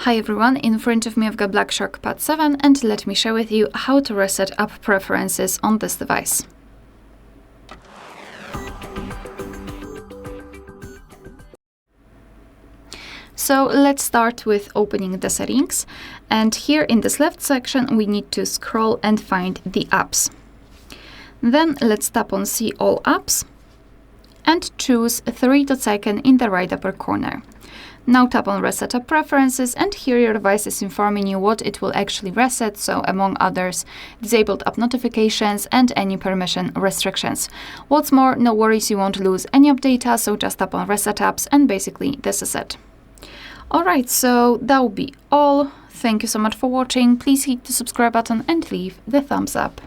Hi everyone, in front of me I've got Black Shark Pad 7 and let me share with you how to reset app preferences on this device. So let's start with opening the settings, and here in this left section we need to scroll and find the apps. Then let's tap on See All Apps and choose 3 dots icon in the right upper corner. Now tap on Reset App Preferences, and here your device is informing you what it will actually reset, so among others, disabled app notifications and any permission restrictions. What's more, no worries, you won't lose any app data, so just tap on Reset Apps and basically this is it. Alright, so that will be all. Thank you so much for watching. Please hit the subscribe button and leave the thumbs up.